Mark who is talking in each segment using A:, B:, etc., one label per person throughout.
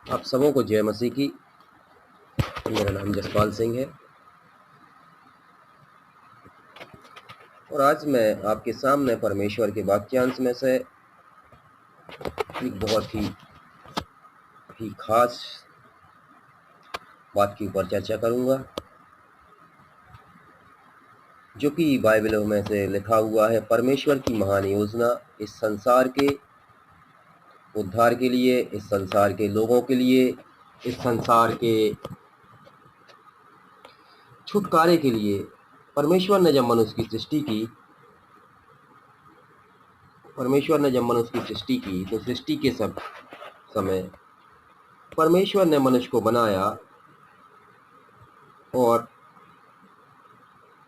A: आप सबों को जय मसीह की। मेरा नाम जसपाल सिंह है और आज मैं आपके सामने परमेश्वर के वाक्यांश में से एक बहुत ही खास बात के ऊपर चर्चा करूंगा, जो कि बाइबलों में से लिखा हुआ है। परमेश्वर की महान योजना इस संसार के उद्धार के लिए, इस संसार के लोगों के लिए, इस संसार के छुटकारे के लिए। परमेश्वर ने जब मनुष्य की सृष्टि की तो सृष्टि के सब समय परमेश्वर ने मनुष्य को बनाया और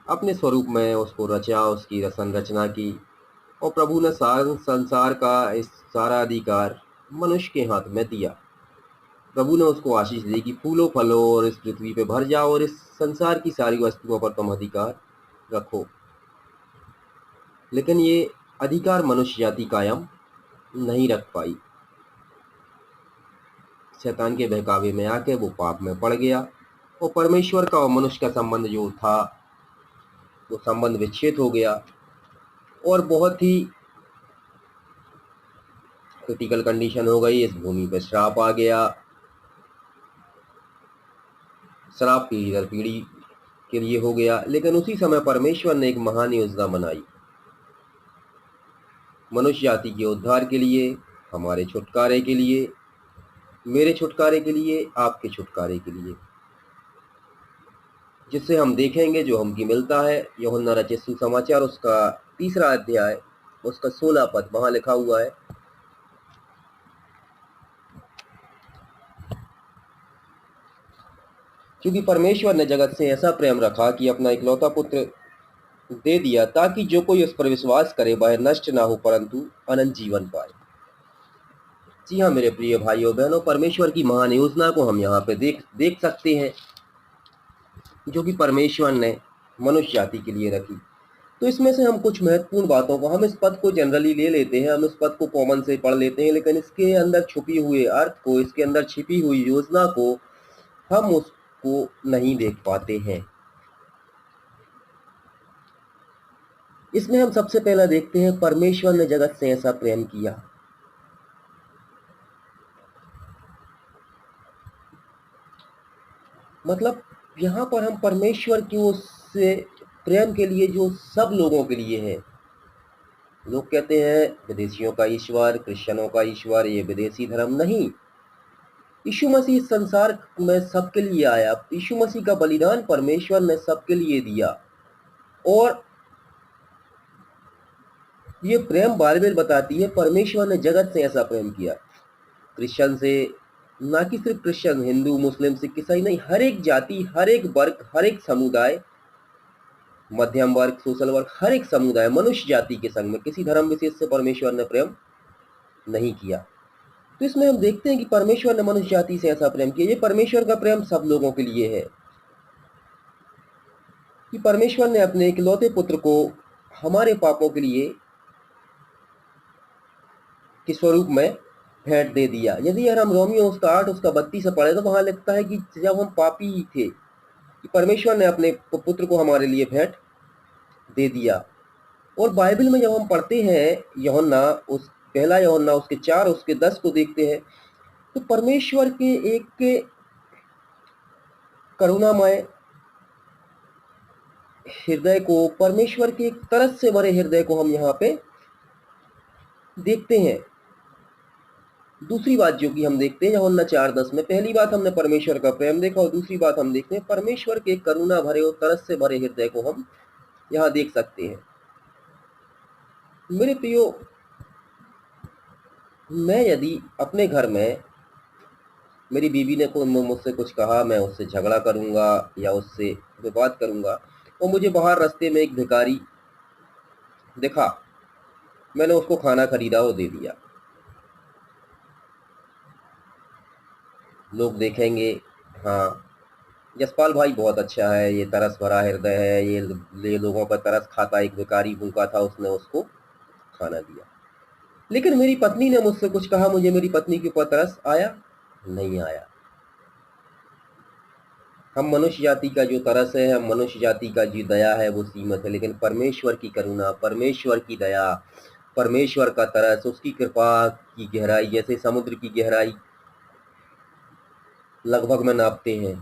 A: अपने स्वरूप में उसको रचा, उसकी संरचना की। और प्रभु ने संसार का इस सारा अधिकार मनुष्य के हाथ में दिया। प्रभु ने उसको आशीष दी कि फूलो फलो और इस पृथ्वी पे भर जाओ और इस संसार की सारी वस्तुओं पर तुम अधिकार रखो। लेकिन ये अधिकार मनुष्य जाति कायम नहीं रख पाई। शैतान के बहकावे में आके वो पाप में पड़ गया और परमेश्वर का और मनुष्य का संबंध जो था वो संबंध विच्छेद हो गया और बहुत ही क्रिटिकल कंडीशन हो गई। इस भूमि पर श्राप आ गया। श्राप पीढ़ी दर पीढ़ी के लिए हो गया। लेकिन उसी समय परमेश्वर ने एक महान योजना बनाई, मनुष्य जाति के उद्धार के लिए, हमारे छुटकारे के लिए, मेरे छुटकारे के लिए, आपके छुटकारे के लिए, जिससे हम देखेंगे जो हमकी मिलता है। यूहन्ना रचित सुसमाचार उसका 3 अध्याय उसका 16 पद वहां लिखा हुआ है, क्योंकि परमेश्वर ने जगत से ऐसा प्रेम रखा कि अपना इकलौता पुत्र दे दिया, ताकि जो कोई उस पर विश्वास करे वह नष्ट ना हो परंतु अनंत जीवन पाए। जी हाँ मेरे प्रिय भाइयों बहनों, परमेश्वर की महान योजना को हम यहाँ पे देख सकते हैं, जो कि परमेश्वर ने मनुष्य जाति के लिए रखी। तो इसमें से हम कुछ महत्वपूर्ण बातों को, हम इस पद को जनरली ले लेते हैं, हम इस पद को कॉमन से पढ़ लेते हैं, लेकिन इसके अंदर छुपी हुए अर्थ को, इसके अंदर छिपी हुई योजना को हम उसको नहीं देख पाते हैं। इसमें हम सबसे पहला देखते हैं, परमेश्वर ने जगत से ऐसा प्रेम किया। मतलब यहाँ पर हम परमेश्वर की ओर से प्रेम के लिए, जो सब लोगों के लिए है। लोग कहते हैं विदेशियों का ईश्वर, क्रिश्चियनों का ईश्वर, ये विदेशी धर्म नहीं। यीशु मसीह इस संसार में सबके लिए आया। यीशु मसीह का बलिदान परमेश्वर ने सबके लिए दिया और ये प्रेम बाइबल बताती है, परमेश्वर ने जगत से ऐसा प्रेम किया। क्रिश्चियन से, ना कि सिर्फ क्रिश्चियन, हिंदू, मुस्लिम, सिख, ईसाई नहीं, हर एक जाति, हर एक वर्ग, हर एक समुदाय, मध्यम वर्ग, सोशल वर्ग, हर एक समुदाय, मनुष्य जाति के संग में किसी धर्म विशेष से परमेश्वर ने प्रेम नहीं किया। तो इसमें हम देखते हैं कि परमेश्वर ने मनुष्य जाति से ऐसा प्रेम किया। ये परमेश्वर का प्रेम सब लोगों के लिए है कि परमेश्वर ने अपने इकलौते पुत्र को हमारे पापों के लिए के स्वरूप में भेंट दे दिया। यदि यार हम रोमियो उसका 8 उसका 32 से पढ़े तो वहां लिखता है कि जब हम पापी ही थे कि परमेश्वर ने अपने पुत्र को हमारे लिए भेंट दे दिया। और बाइबल में जब हम पढ़ते हैं यूहन्ना उस पहला यूहन्ना उसके 4 उसके 10 को देखते हैं, तो परमेश्वर के एक करुणामय हृदय को, परमेश्वर के एक तरस से भरे हृदय को हम यहाँ पे देखते हैं। दूसरी बात जो कि हम देखते हैं यूहन्ना 4:10 में, पहली बात हमने परमेश्वर का प्रेम देखा और दूसरी बात हम देखते हैं परमेश्वर के करुणा भरे और तरस से भरे हृदय को हम यहाँ देख सकते हैं। मेरे प्रियो, मैं यदि अपने घर में, मेरी बीवी ने मुझसे कुछ कहा, मैं उससे झगड़ा करूंगा या उससे विवाद करूंगा और मुझे बाहर रास्ते में एक भिखारी दिखा, मैंने उसको खाना खरीदा और दे दिया। लोग देखेंगे हाँ जसपाल भाई बहुत अच्छा है, ये तरस भरा हृदय है, ये लोगों पर तरस खाता, एक भिखारी भूखा था उसने उसको खाना दिया। लेकिन मेरी पत्नी ने मुझसे कुछ कहा, मुझे मेरी पत्नी के ऊपर तरस आया, नहीं आया। हम मनुष्य जाति का जो तरस है, हम मनुष्य जाति का जो दया है वो सीमित है, लेकिन परमेश्वर की करुणा, परमेश्वर की दया, परमेश्वर का तरस, उसकी कृपा की गहराई, जैसे समुद्र की गहराई लगभग में नापते हैं,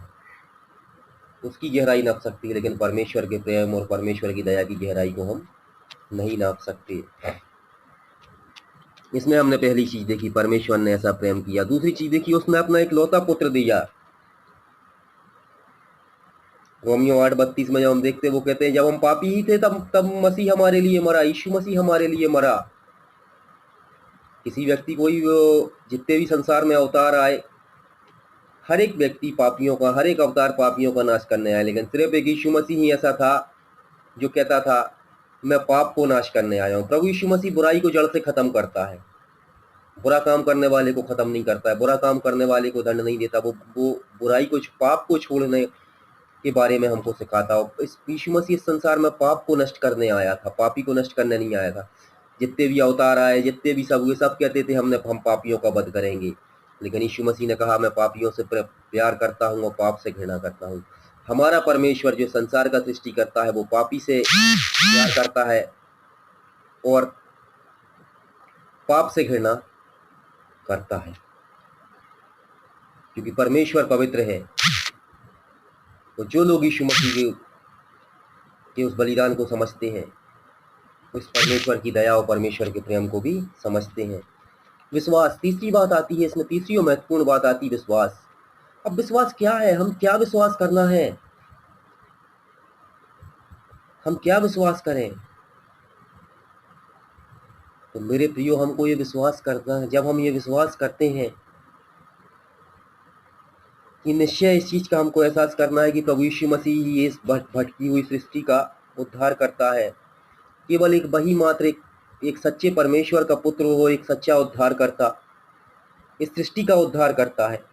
A: उसकी गहराई नाप सकती है, लेकिन परमेश्वर के प्रेम और परमेश्वर की दया की गहराई को हम नहीं नाप सकते। इसमें हमने पहली चीज देखी, परमेश्वर ने ऐसा प्रेम किया। दूसरी चीज देखी, उसने अपना इकलौता पुत्र दिया। रोमियो 8:32 में जब हम देखते हैं, वो कहते हैं जब हम पापी ही थे तब मसीह हमारे लिए मरा, यीशु मसीह हमारे लिए मरा। किसी व्यक्ति कोई जितने भी संसार में अवतार आए, हर एक व्यक्ति पापियों का, हर एक अवतार पापियों का नाश करने आया, लेकिन सिर्फ एक यीशु मसीह ही ऐसा था जो कहता था मैं पाप को नाश करने आया हूँ। प्रभु यीशु मसीह बुराई को जड़ से खत्म करता है, बुरा काम करने वाले को खत्म नहीं करता है, बुरा काम करने वाले को दंड नहीं देता, वो बुराई को, पाप को छोड़ने के बारे में हमको सिखाता हो। इस यीशु मसीह इस संसार में पाप को नष्ट करने आया था, पापी को नष्ट करने नहीं आया था। जितने भी अवतार आए, जितने भी सब हुए, सब कहते थे हम पापियों का वध करेंगे, लेकिन यीशु मसीह ने कहा मैं पापियों से प्यार करता हूँ और पाप से घृणा करता हूँ। हमारा परमेश्वर जो संसार का सृष्टि करता है वो पापी से प्यार करता है और पाप से घृणा करता है, क्योंकि परमेश्वर पवित्र है। तो जो लोग यीशु मसीह के उस बलिदान को समझते हैं, उस परमेश्वर की दया और परमेश्वर के प्रेम को भी समझते हैं। विश्वास, तीसरी बात आती है इसमें, तीसरी और महत्वपूर्ण बात आती है विश्वास। अब विश्वास क्या है, हम क्या विश्वास करना है, हम क्या विश्वास करें? तो मेरे प्रियो, हमको ये विश्वास करना है, जब हम ये विश्वास करते हैं कि निश्चय इस चीज का हमको एहसास करना है कि प्रभु यीशु मसीह ही इस भटकी हुई सृष्टि का उद्धार करता है। केवल एक वही मात्र एक सच्चे परमेश्वर का पुत्र हो, एक सच्चा उद्धार करता, इस सृष्टि का उद्धार करता है।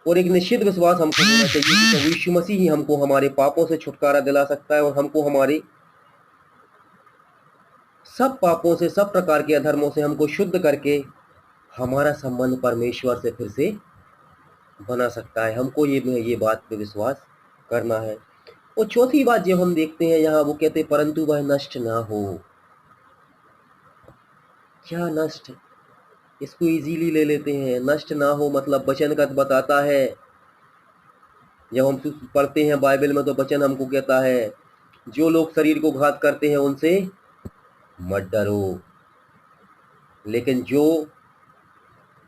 A: और एक निश्चित विश्वास हमको होना चाहिए कि प्रभु यीशु मसीह ही हमको हमारे पापों से छुटकारा दिला सकता है और हमको हमारे सब पापों से, सब प्रकार के अधर्मों से हमको शुद्ध करके हमारा संबंध परमेश्वर से फिर से बना सकता है। हमको ये बात पे विश्वास करना है। और चौथी बात जो हम देखते हैं यहाँ, वो कहते हैं परंतु वह नष्ट ना हो। क्या नष्ट? इसको इजीली ले लेते हैं, नष्ट ना हो मतलब वचन का बताता है। जब हम पढ़ते हैं बाइबल में तो वचन हमको कहता है जो लोग शरीर को घात करते हैं उनसे मत डरो, लेकिन जो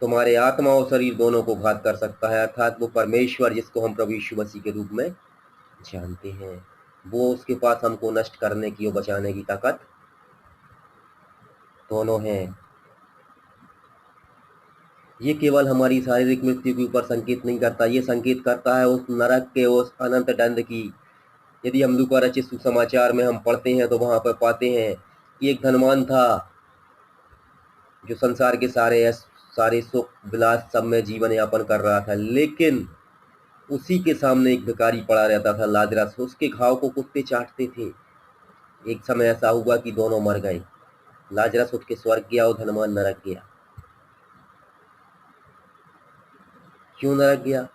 A: तुम्हारे आत्मा और शरीर दोनों को घात कर सकता है, अर्थात वो परमेश्वर जिसको हम प्रभु यीशु मसीह के रूप में जानते हैं, वो उसके पास हमको नष्ट करने की और बचाने की ताकत दोनों है। ये केवल हमारी शारीरिक मृत्यु के ऊपर संकेत नहीं करता, ये संकेत करता है उस नरक के, उस अनंत दंड की। यदि हम लूका रचित सुसमाचार में हम पढ़ते हैं तो वहां पर पाते हैं कि एक धनवान था जो संसार के सारे सुख विलास सब में जीवन यापन कर रहा था, लेकिन उसी के सामने एक भिखारी पड़ा रहता था, लाजरस। उसके घाव को कुत्ते चाटते थे। एक समय ऐसा हुआ कि दोनों मर गए, लाजरस उठ के स्वर्ग गया और धनवान नरक गया। क्यों नरक गया?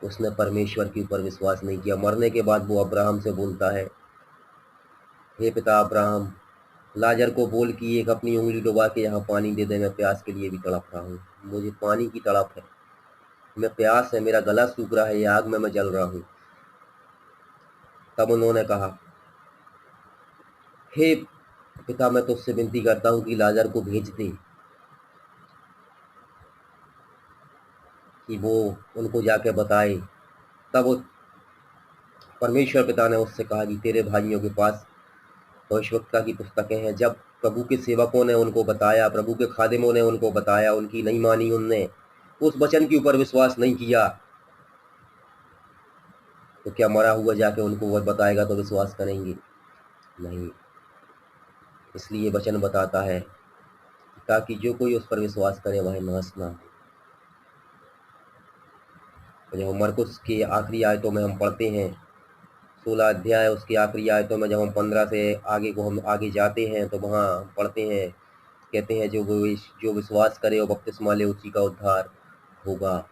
A: उसने परमेश्वर के ऊपर विश्वास नहीं किया। मरने के बाद वो अब्राहम से बोलता है, हे पिता अब्राहम, लाजर को बोल कि एक अपनी उंगली डुबा के यहाँ पानी दे दे, मैं प्यास के लिए भी तड़प रहा हूँ, मुझे पानी की तड़प है, मैं प्यास है, मेरा गला सूख रहा है, ये आग में मैं जल रहा हूँ। तब उन्होंने कहा, हे पिता, मैं तुझसे विनती करता हूँ कि लाजर को भेज दे कि वो उनको जाके बताए। तब वो परमेश्वर पिता ने उससे कहा कि तेरे भाइयों के पास भविष्यवक्ता की पुस्तकें हैं। जब प्रभु के सेवकों ने उनको बताया, प्रभु के खादिमों ने उनको बताया, उनकी नहीं मानी, उनने उस वचन के ऊपर विश्वास नहीं किया, तो क्या मरा हुआ जाके उनको वो बताएगा तो विश्वास करेंगे? नहीं। इसलिए वचन बताता है ताकि जो कोई उस पर विश्वास करे वह नाश ना हो। जब मरकुस की आखिरी आयतों में हम पढ़ते हैं, 16 अध्याय उसकी आखिरी आयतों में जब हम 15 से आगे को हम आगे जाते हैं तो वहाँ पढ़ते हैं कहते हैं जो विश्वास करे और बपतिस्मा ले उसी का उद्धार होगा।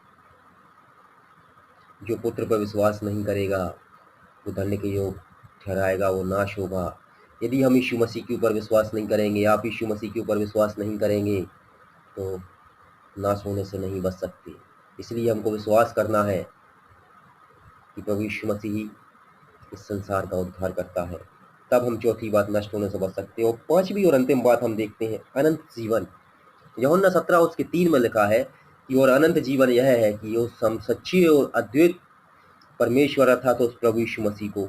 A: जो पुत्र पर विश्वास नहीं करेगा वो दंड के योग ठहराएगा, वो नाश होगा। यदि हम यीशु मसीह के ऊपर विश्वास नहीं करेंगे, आप यीशु मसीह के ऊपर विश्वास नहीं करेंगे तो नाश होने से नहीं बच सकते। इसलिए हमको विश्वास करना है कि प्रभु यीशु मसीह ही इस संसार का उद्धार करता है, तब हम चौथी बात नष्ट होने से बच सकते हैं। और पांचवी और अंतिम बात हम देखते हैं अनंत जीवन। यूहन्ना 17:3 में लिखा है कि और अनंत जीवन यह है कि उस हम सच्चे और अद्वैत परमेश्वर अर्थात उस प्रभु यीशु मसीह को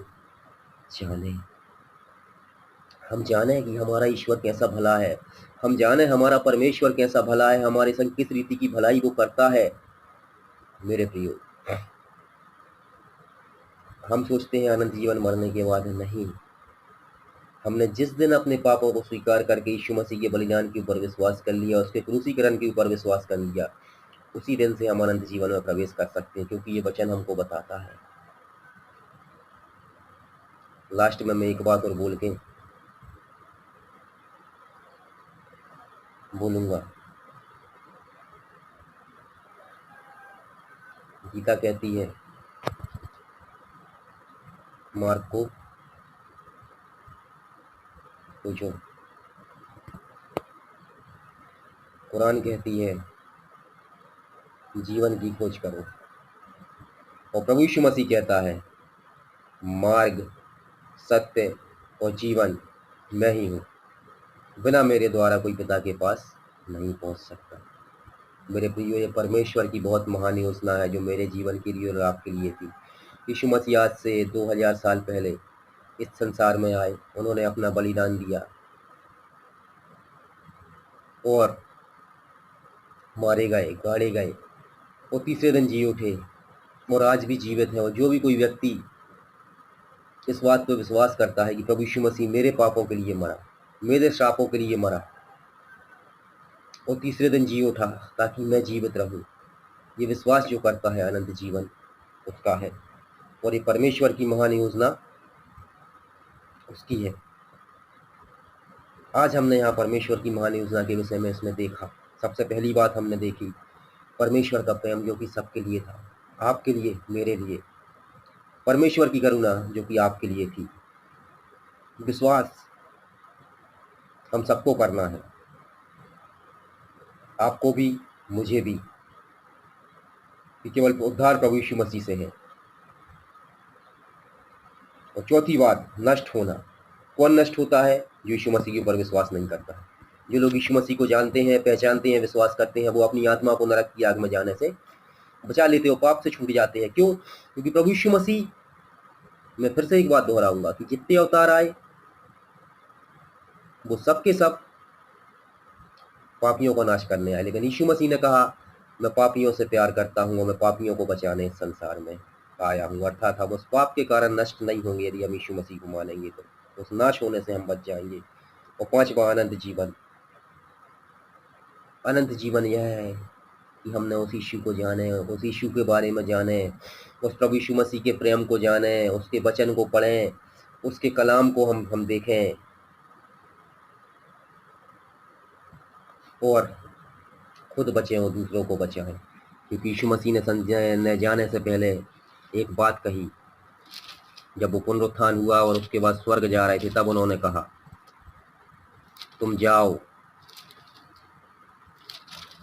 A: जाने। हम जाने कि हमारा ईश्वर कैसा भला है, हम जाने हमारा परमेश्वर कैसा भला है, हमारे संग किस रीति की भलाई वो करता है। मेरे प्रियो, हम सोचते हैं अनंत जीवन मरने के बाद, नहीं। हमने जिस दिन अपने पापों को स्वीकार करके यीशु मसीह के बलिदान के ऊपर विश्वास कर लिया, उसके क्रूसीकरण के ऊपर विश्वास कर लिया, उसी दिन से हम अनंत जीवन में प्रवेश कर सकते हैं, क्योंकि ये वचन हमको बताता है। लास्ट में मैं एक बात और बोलूंगा। गीता कहती है, मार्क को पूछो, कुरान कहती है जीवन की खोज करो, और प्रभु यीशु मसीह कहता है मार्ग, सत्य और जीवन मैं ही हूँ, बिना मेरे द्वारा कोई पिता के पास नहीं पहुँच सकता। मेरे प्रियो, ये परमेश्वर की बहुत महान योजना है जो मेरे जीवन के लिए और आपके लिए थी। यीशु मसीह आज से 2000 साल पहले इस संसार में आए, उन्होंने अपना बलिदान दिया और मारे गए, गाड़े गए और तीसरे दिन जी उठे और आज भी जीवित है। और जो भी कोई व्यक्ति इस बात पर विश्वास करता है कि प्रभु यीशु मसीह मेरे पापों के लिए मरा, मेरे श्रापों के लिए मरा और तीसरे दिन जी उठा ताकि मैं जीवित रहूं, ये विश्वास जो करता है अनंत जीवन उसका है। और ये परमेश्वर की महान योजना उसकी है। आज हमने यहाँ परमेश्वर की महान योजना के विषय में इसमें देखा। सबसे पहली बात हमने देखी परमेश्वर का प्रेम जो कि सबके लिए था, आपके लिए, मेरे लिए। परमेश्वर की करुणा जो कि आपके लिए थी। विश्वास हम सबको करना है, आपको भी, मुझे भी, कि केवल उद्धार प्रभु यीशु मसीह से है। और चौथी बात, नष्ट होना। कौन नष्ट होता है? जो यीशु मसीह के ऊपर विश्वास नहीं करता है। जो लोग यीशु मसीह को जानते हैं, पहचानते हैं, विश्वास करते हैं, वो अपनी आत्मा को नरक की आग में जाने से बचा लेते हो, पाप से छूट जाते हैं। क्यों? क्योंकि प्रभु यीशु मसीह, मैं फिर से एक बात दोहराऊंगा कि जितने अवतार आए वो सबके सब पापियों को नाश करने आए, लेकिन यीशु मसीह ने कहा मैं पापियों से प्यार करता हूँ और मैं पापियों को बचाने इस संसार में आया हूँ। अर्थात हम उस पाप के कारण नष्ट नहीं होंगे। यदि हम यीशु मसीह को मानेंगे तो उस नाश होने से हम बच जाएंगे। और पांचवा, अनंत जीवन। अनंत जीवन यह है कि हमने उस यीशु को जाने, उस यीशु के बारे में जाने, उस प्रभु यीशु मसीह के प्रेम को जाने, उसके वचन को पढ़ें, उसके कलाम को हम देखें और खुद बचें और दूसरों को बचाएं। क्योंकि यीशु मसीह ने जाने से पहले एक बात कही, जब वो पुनरुत्थान हुआ और उसके बाद स्वर्ग जा रहे थे, तब उन्होंने कहा तुम जाओ।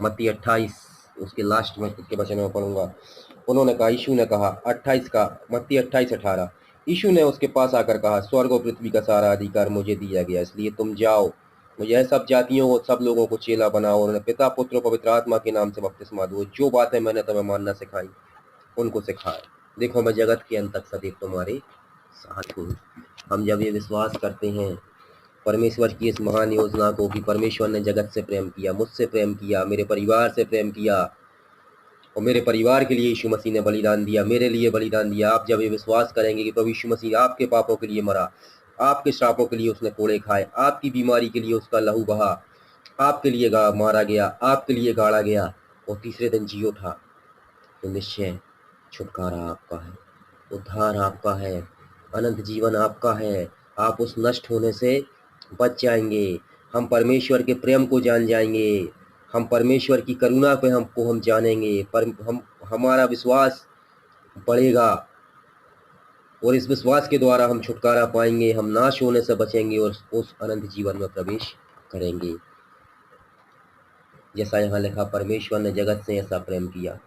A: मत्ती 28 उसके लास्ट में के वचन में पढ़ूंगा। उन्होंने कहा, यीशु ने कहा 28 का, मत्ती 28:18, यीशु ने उसके पास आकर कहा स्वर्ग और पृथ्वी का सारा अधिकार मुझे दिया गया, इसलिए तुम जाओ, मुझे सब जातियों को, सब लोगों को चेला बनाओ और उन्हें पिता, पुत्र और पवित्र आत्मा के नाम से बपतिस्मा दो। जो बातें मैंने तुम्हें मानना सिखाई उनको सिखाए। देखो मैं जगत के अंत तक सदैव तुम्हारे साथ हूँ। हम जब ये विश्वास करते हैं परमेश्वर की इस महान योजना को कि परमेश्वर ने जगत से प्रेम किया, मुझसे प्रेम किया, मेरे परिवार से प्रेम किया और मेरे परिवार के लिए यीशु मसीह ने बलिदान दिया, मेरे लिए बलिदान दिया। आप जब ये विश्वास करेंगे कि प्रभु यीशु मसीह आपके पापों के लिए मरा, आपके श्रापों के लिए उसने कोड़े खाए, आपकी बीमारी के लिए उसका लहू बहा, आपके लिए मारा गया, आपके लिए गाड़ा गया और तीसरे दिन जी उठा, तो निश्चय छुटकारा आपका है, उद्धार आपका है, अनंत जीवन आपका है। आप उस नष्ट होने से बच जाएंगे। हम परमेश्वर के प्रेम को जान जाएंगे, हम परमेश्वर की करुणा पे हम जानेंगे, पर हम हमारा विश्वास बढ़ेगा और इस विश्वास के द्वारा हम छुटकारा पाएंगे, हम नाश होने से बचेंगे और उस अनंत जीवन में प्रवेश करेंगे। जैसा यहाँ लिखा, परमेश्वर ने जगत से ऐसा प्रेम किया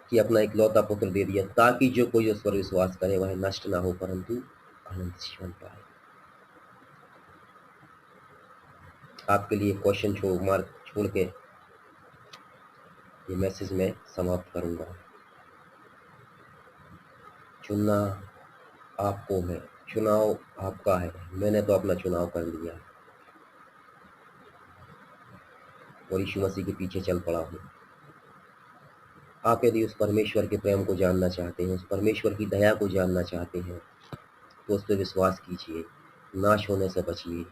A: कि अपना इकलौता पुत्र दे दिया ताकि जो कोई उस पर विश्वास करे वह नष्ट ना हो परंतु अनंत जीवन पाए। आपके लिए क्वेश्चन छोड़ के ये मैसेज में समाप्त करूंगा। चुनना आपको है, चुनाव आपका है। मैंने तो अपना चुनाव कर लिया और यीशु मसीह के पीछे चल पड़ा हूँ। आप यदि उस परमेश्वर के प्रेम को जानना चाहते हैं, उस परमेश्वर की दया को जानना चाहते हैं, तो उस पर विश्वास कीजिए, नाश होने से बचिए।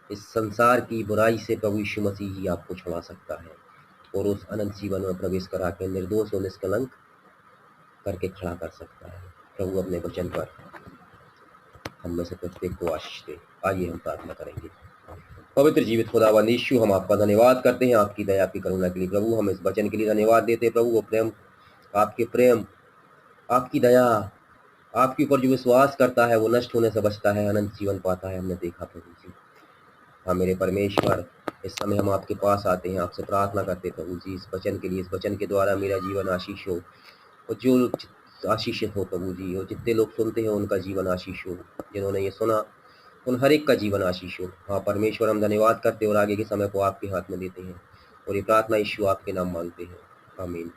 A: इस संसार की बुराई से प्रभु यीशु मसीह ही आपको छुड़ा सकता है और उस अनंत जीवन में प्रवेश करा के निर्दोष और निष्कलंक करके खड़ा कर सकता है। प्रभु अपने वचन पर हम में से प्रत्येक को आशीष दे। आइए हम प्रार्थना करेंगे। पवित्र जीवित खुदावंद यीशु, हम आपका धन्यवाद करते हैं आपकी दया आपकी करुणा के लिए। प्रभु हम इस वचन के लिए धन्यवाद देते हैं। प्रभु वो प्रेम, आपके प्रेम, आपकी दया, आपके ऊपर जो विश्वास करता है वो नष्ट होने से बचता है, अनंत जीवन पाता है। हमने देखा प्रभु जी। हाँ मेरे परमेश्वर, इस समय हम आपके पास आते हैं, आपसे प्रार्थना करते हैं प्रभु जी इस वचन के लिए, इस वचन के द्वारा मेरा जीवन आशीष हो और जो आशीषित हो प्रभु जी, और जितने लोग सुनते हैं उनका जीवन आशीष हो, जिन्होंने ये सुना उन हर एक का जीवन आशीष हो। हाँ परमेश्वर, हम धन्यवाद करते हैं और आगे के समय को आपके हाथ में देते हैं और ये प्रार्थना यीशु आपके नाम मांगते हैं, आमीन।